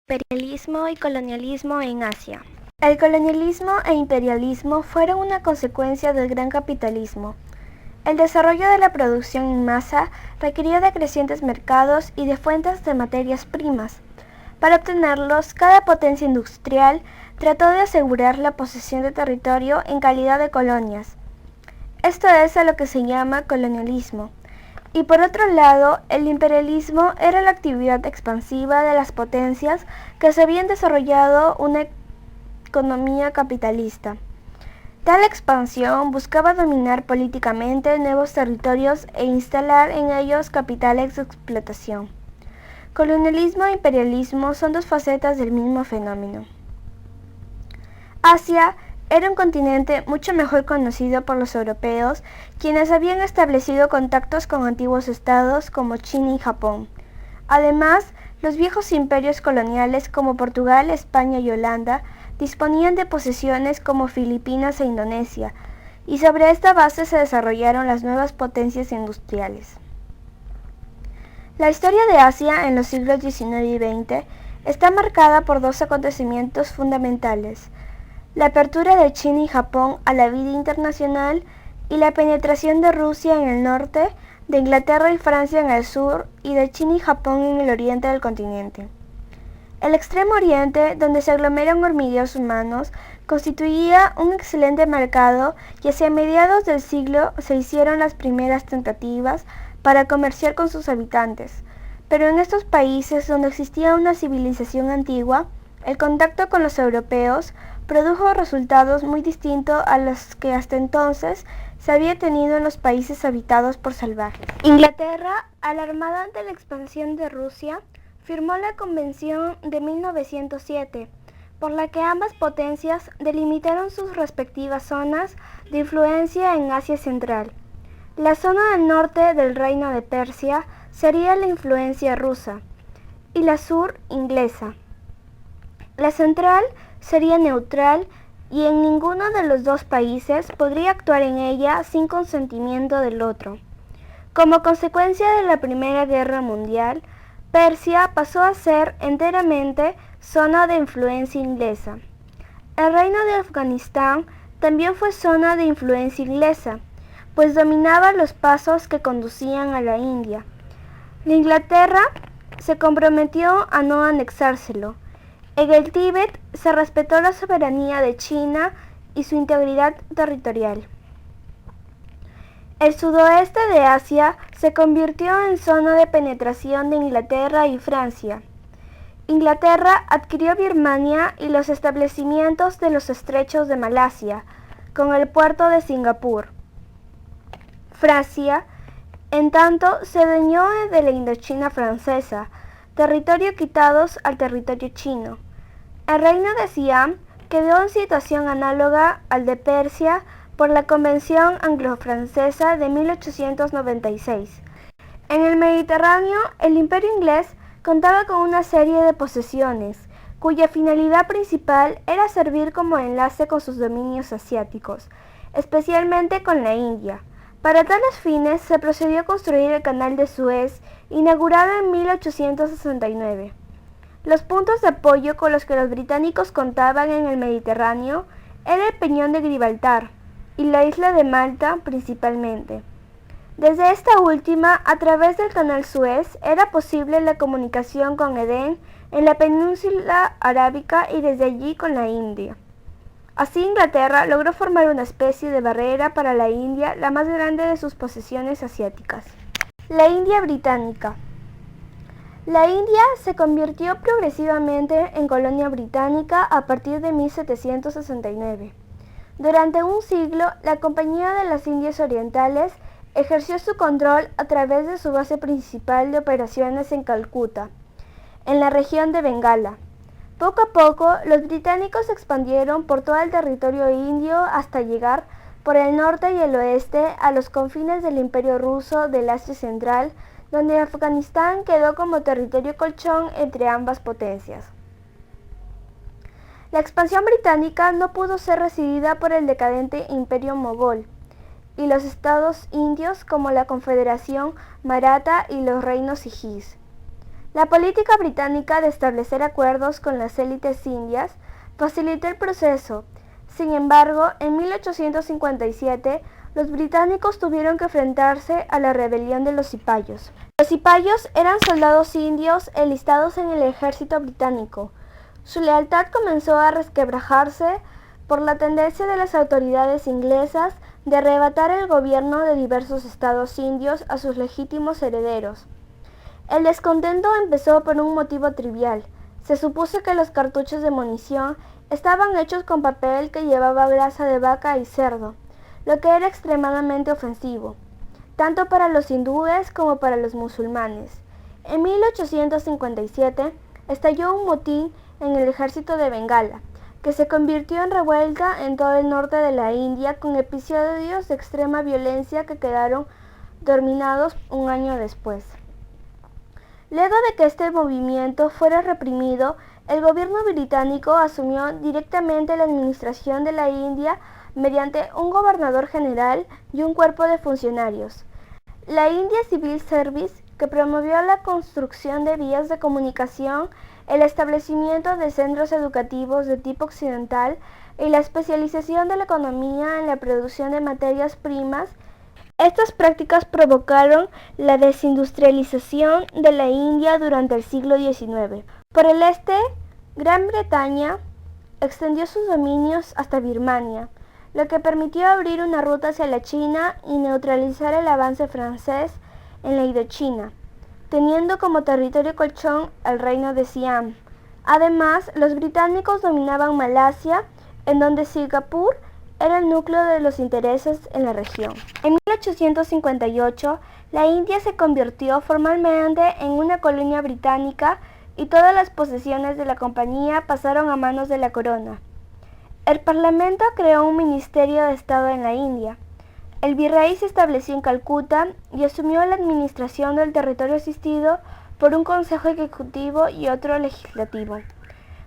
Imperialismo y colonialismo en Asia. El colonialismo e imperialismo fueron una consecuencia del gran capitalismo. El desarrollo de la producción en masa requirió de crecientes mercados y de fuentes de materias primas. Para obtenerlos, cada potencia industrial trató de asegurar la posesión de territorio en calidad de colonias. Esto es a lo que se llama colonialismo. Y por otro lado, el imperialismo era la actividad expansiva de las potencias que se habían desarrollado una economía capitalista. Tal expansión buscaba dominar políticamente nuevos territorios e instalar en ellos capitales de explotación. Colonialismo e imperialismo son dos facetas del mismo fenómeno. Asia era un continente mucho mejor conocido por los europeos, quienes habían establecido contactos con antiguos estados como China y Japón. Además, los viejos imperios coloniales como Portugal, España y Holanda disponían de posesiones como Filipinas e Indonesia, y sobre esta base se desarrollaron las nuevas potencias industriales. La historia de Asia en los siglos XIX y XX está marcada por dos acontecimientos fundamentales: la apertura de China y Japón a la vida internacional y la penetración de Rusia en el norte, de Inglaterra y Francia en el sur y de China y Japón en el oriente del continente. El Extremo Oriente, donde se aglomeran hormigueros humanos, constituía un excelente mercado y hacia mediados del siglo se hicieron las primeras tentativas para comerciar con sus habitantes. Pero en estos países donde existía una civilización antigua, el contacto con los europeos produjo resultados muy distintos a los que hasta entonces se había tenido en los países habitados por salvajes. Inglaterra, alarmada ante la expansión de Rusia, firmó la Convención de 1907, por la que ambas potencias delimitaron sus respectivas zonas de influencia en Asia Central. La zona del norte del Reino de Persia sería la influencia rusa y la sur inglesa. La central sería neutral y en ninguno de los dos países podría actuar en ella sin consentimiento del otro. Como consecuencia de la Primera Guerra Mundial, Persia pasó a ser enteramente zona de influencia inglesa. El reino de Afganistán también fue zona de influencia inglesa, pues dominaba los pasos que conducían a la India. La Inglaterra se comprometió a no anexárselo. En el Tíbet se respetó la soberanía de China y su integridad territorial. El sudoeste de Asia se convirtió en zona de penetración de Inglaterra y Francia. Inglaterra adquirió Birmania y los establecimientos de los estrechos de Malasia, con el puerto de Singapur. Francia, en tanto, se adueñó de la Indochina francesa, territorio quitados al territorio chino. El reino de Siam quedó en situación análoga al de Persia por la Convención Anglo-Francesa de 1896. En el Mediterráneo, el Imperio inglés contaba con una serie de posesiones, cuya finalidad principal era servir como enlace con sus dominios asiáticos, especialmente con la India. Para tales fines se procedió a construir el Canal de Suez, inaugurado en 1869. Los puntos de apoyo con los que los británicos contaban en el Mediterráneo era el Peñón de Gibraltar y la isla de Malta principalmente. Desde esta última, a través del Canal Suez, era posible la comunicación con Edén en la península arábica y desde allí con la India. Así Inglaterra logró formar una especie de barrera para la India, la más grande de sus posesiones asiáticas. La India británica. La India se convirtió progresivamente en colonia británica a partir de 1769. Durante un siglo, la Compañía de las Indias Orientales ejerció su control a través de su base principal de operaciones en Calcuta, en la región de Bengala. Poco a poco, los británicos se expandieron por todo el territorio indio hasta llegar por el norte y el oeste a los confines del Imperio Ruso del Asia Central, donde Afganistán quedó como territorio colchón entre ambas potencias. La expansión británica no pudo ser recibida por el decadente Imperio Mogol y los estados indios como la Confederación Maratha y los reinos sijís. La política británica de establecer acuerdos con las élites indias facilitó el proceso. Sin embargo, en 1857, los británicos tuvieron que enfrentarse a la rebelión de los cipayos. Los cipayos eran soldados indios enlistados en el ejército británico. Su lealtad comenzó a resquebrajarse por la tendencia de las autoridades inglesas de arrebatar el gobierno de diversos estados indios a sus legítimos herederos. El descontento empezó por un motivo trivial. Se supuso que los cartuchos de munición estaban hechos con papel que llevaba grasa de vaca y cerdo, lo que era extremadamente ofensivo, tanto para los hindúes como para los musulmanes. En 1857 estalló un motín en el ejército de Bengala, que se convirtió en revuelta en todo el norte de la India, con episodios de extrema violencia que quedaron dominados un año después. Luego de que este movimiento fuera reprimido, el gobierno británico asumió directamente la administración de la India mediante un gobernador general y un cuerpo de funcionarios. La India Civil Service, que promovió la construcción de vías de comunicación, el establecimiento de centros educativos de tipo occidental y la especialización de la economía en la producción de materias primas. Estas prácticas provocaron la desindustrialización de la India durante el siglo XIX. Por el este, Gran Bretaña extendió sus dominios hasta Birmania, lo que permitió abrir una ruta hacia la China y neutralizar el avance francés en la Indochina, teniendo como territorio colchón el reino de Siam. Además, los británicos dominaban Malasia, en donde Singapur era el núcleo de los intereses en la región. En 1858, la India se convirtió formalmente en una colonia británica y todas las posesiones de la compañía pasaron a manos de la corona. El Parlamento creó un Ministerio de Estado en la India. El virrey se estableció en Calcuta y asumió la administración del territorio asistido por un consejo ejecutivo y otro legislativo.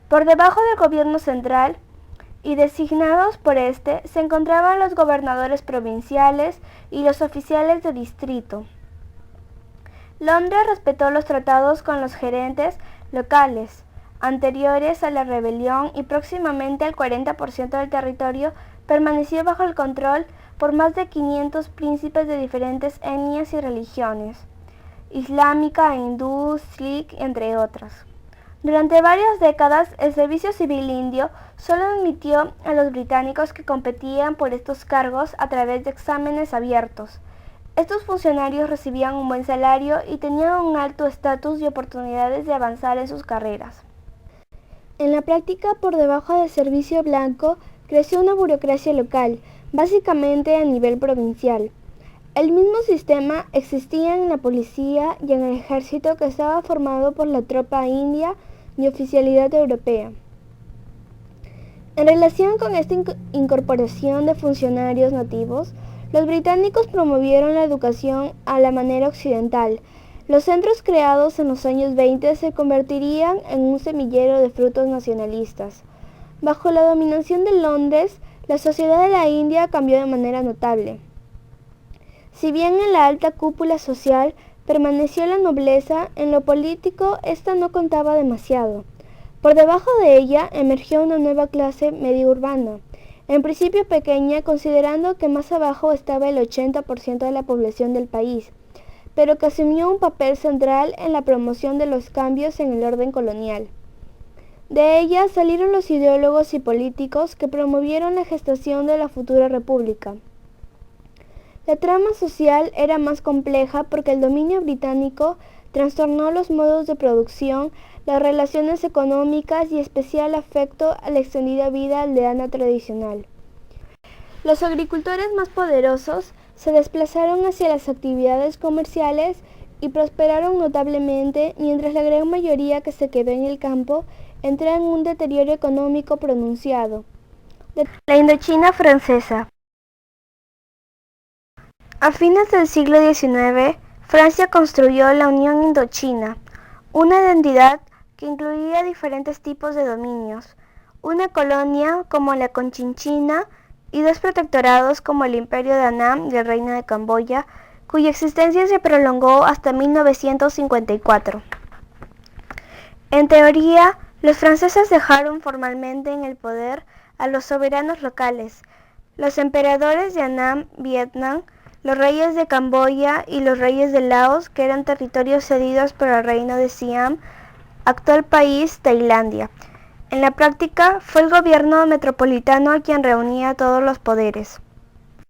Por debajo del gobierno central y designados por este se encontraban los gobernadores provinciales y los oficiales de distrito. Londres respetó los tratados con los gerentes locales anteriores a la rebelión y próximamente el 40% del territorio permaneció bajo el control por más de 500 príncipes de diferentes etnias y religiones, islámica, hindú, sikh, entre otras. Durante varias décadas, el servicio civil indio solo admitió a los británicos que competían por estos cargos a través de exámenes abiertos. Estos funcionarios recibían un buen salario y tenían un alto estatus y oportunidades de avanzar en sus carreras. En la práctica, por debajo del servicio blanco, creció una burocracia local, básicamente a nivel provincial. El mismo sistema existía en la policía y en el ejército, que estaba formado por la tropa india y oficialidad europea. En relación con esta incorporación de funcionarios nativos, los británicos promovieron la educación a la manera occidental. Los centros creados en los años 20 se convertirían en un semillero de frutos nacionalistas. Bajo la dominación de Londres, la sociedad de la India cambió de manera notable. Si bien en la alta cúpula social permaneció la nobleza, en lo político esta no contaba demasiado. Por debajo de ella emergió una nueva clase medio urbana, en principio pequeña, considerando que más abajo estaba el 80% de la población del país, pero que asumió un papel central en la promoción de los cambios en el orden colonial. De ella salieron los ideólogos y políticos que promovieron la gestación de la futura república. La trama social era más compleja porque el dominio británico trastornó los modos de producción, las relaciones económicas y especial afecto a la extendida vida aldeana tradicional. Los agricultores más poderosos se desplazaron hacia las actividades comerciales y prosperaron notablemente, mientras la gran mayoría que se quedó en el campo entró en un deterioro económico pronunciado. La Indochina francesa. A fines del siglo XIX, Francia construyó la Unión Indochina, una identidad que incluía diferentes tipos de dominios, una colonia como la Conchinchina y dos protectorados como el Imperio de Annam y el Reino de Camboya, cuya existencia se prolongó hasta 1954. En teoría, los franceses dejaron formalmente en el poder a los soberanos locales, los emperadores de Annam, Vietnam, los reyes de Camboya y los reyes de Laos, que eran territorios cedidos por el reino de Siam, actual país Tailandia. En la práctica, fue el gobierno metropolitano quien reunía todos los poderes.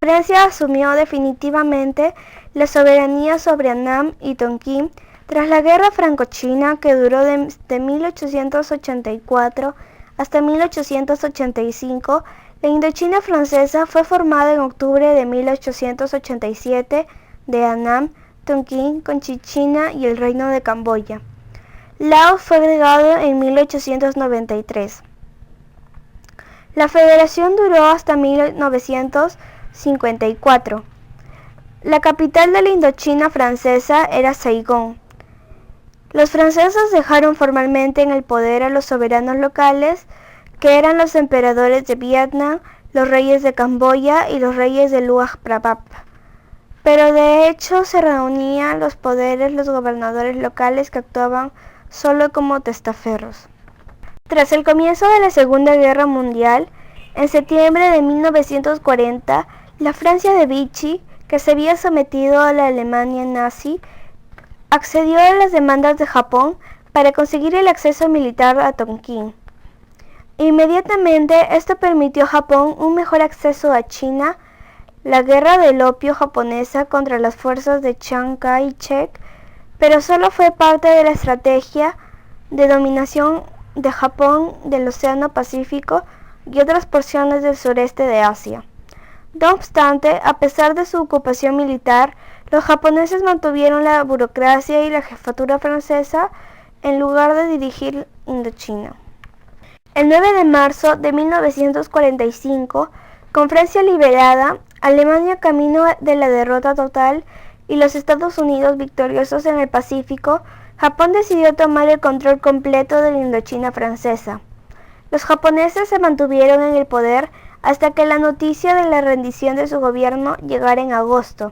Francia asumió definitivamente la soberanía sobre Annam y Tonkin tras la Guerra Franco-China, que duró de 1884 hasta 1885. La Indochina francesa fue formada en octubre de 1887 de Annam, Tonkin, Cochinchina y el Reino de Camboya. Laos fue agregado en 1893. La federación duró hasta 1954. La capital de la Indochina francesa era Saigón. Los franceses dejaron formalmente en el poder a los soberanos locales, que eran los emperadores de Vietnam, los reyes de Camboya y los reyes de Luang Prabang. Pero de hecho se reunían los poderes los gobernadores locales que actuaban solo como testaferros. Tras el comienzo de la Segunda Guerra Mundial, en septiembre de 1940, la Francia de Vichy, que se había sometido a la Alemania nazi, accedió a las demandas de Japón para conseguir el acceso militar a Tonkin. Inmediatamente, esto permitió a Japón un mejor acceso a China. La guerra del opio japonesa contra las fuerzas de Chiang Kai-shek, pero solo fue parte de la estrategia de dominación de Japón del Océano Pacífico y otras porciones del sureste de Asia. No obstante, a pesar de su ocupación militar, los japoneses mantuvieron la burocracia y la jefatura francesa en lugar de dirigir Indochina. El 9 de marzo de 1945, con Francia liberada, Alemania camino de la derrota total y los Estados Unidos victoriosos en el Pacífico, Japón decidió tomar el control completo de la Indochina francesa. Los japoneses se mantuvieron en el poder hasta que la noticia de la rendición de su gobierno llegara en agosto,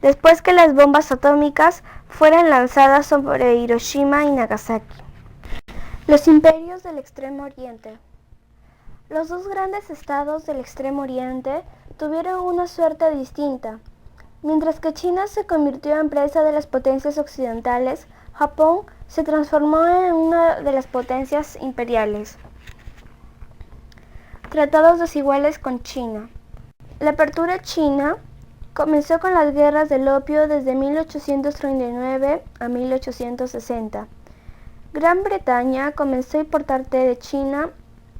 después que las bombas atómicas fueran lanzadas sobre Hiroshima y Nagasaki. Los imperios del Extremo Oriente. Los dos grandes estados del Extremo Oriente tuvieron una suerte distinta. Mientras que China se convirtió en presa de las potencias occidentales, Japón se transformó en una de las potencias imperiales. Tratados desiguales con China. La apertura china comenzó con las guerras del opio desde 1839 a 1860. Gran Bretaña comenzó a importar té de China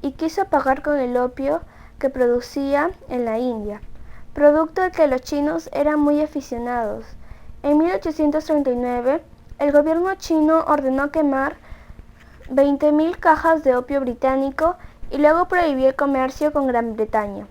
y quiso pagar con el opio que producía en la India, producto del que los chinos eran muy aficionados. En 1839, el gobierno chino ordenó quemar 20.000 cajas de opio británico y luego prohibió el comercio con Gran Bretaña.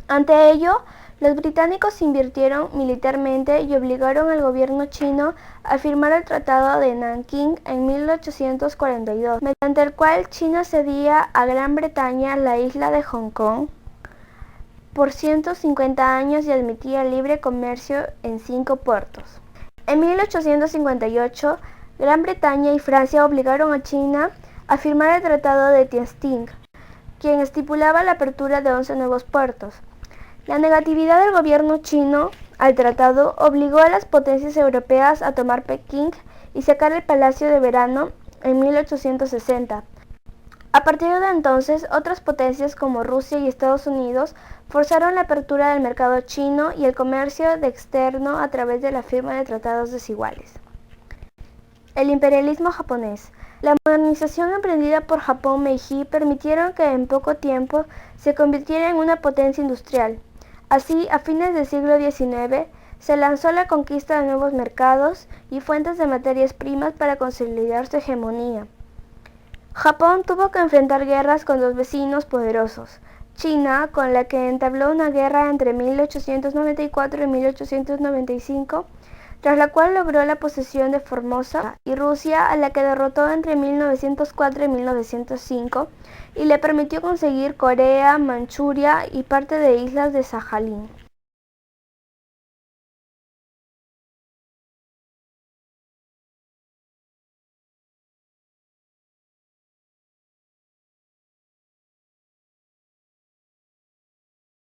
Ante ello, los británicos invirtieron militarmente y obligaron al gobierno chino a firmar el Tratado de Nankín en 1842, mediante el cual China cedía a Gran Bretaña la isla de Hong Kong por 150 años y admitía libre comercio en 5 puertos. En 1858, Gran Bretaña y Francia obligaron a China a firmar el Tratado de Tientsin, quien estipulaba la apertura de 11 nuevos puertos. La negatividad del gobierno chino al tratado obligó a las potencias europeas a tomar Pekín y sacar el Palacio de Verano en 1860. A partir de entonces, otras potencias como Rusia y Estados Unidos forzaron la apertura del mercado chino y el comercio de externo a través de la firma de tratados desiguales. El imperialismo japonés. La modernización emprendida por Japón Meiji permitieron que en poco tiempo se convirtiera en una potencia industrial. Así, a fines del siglo XIX, se lanzó la conquista de nuevos mercados y fuentes de materias primas para consolidar su hegemonía. Japón tuvo que enfrentar guerras con dos vecinos poderosos, China, con la que entabló una guerra entre 1894 y 1895, tras la cual logró la posesión de Formosa, y Rusia, a la que derrotó entre 1904 y 1905 y le permitió conseguir Corea, Manchuria y parte de islas de Sajalín.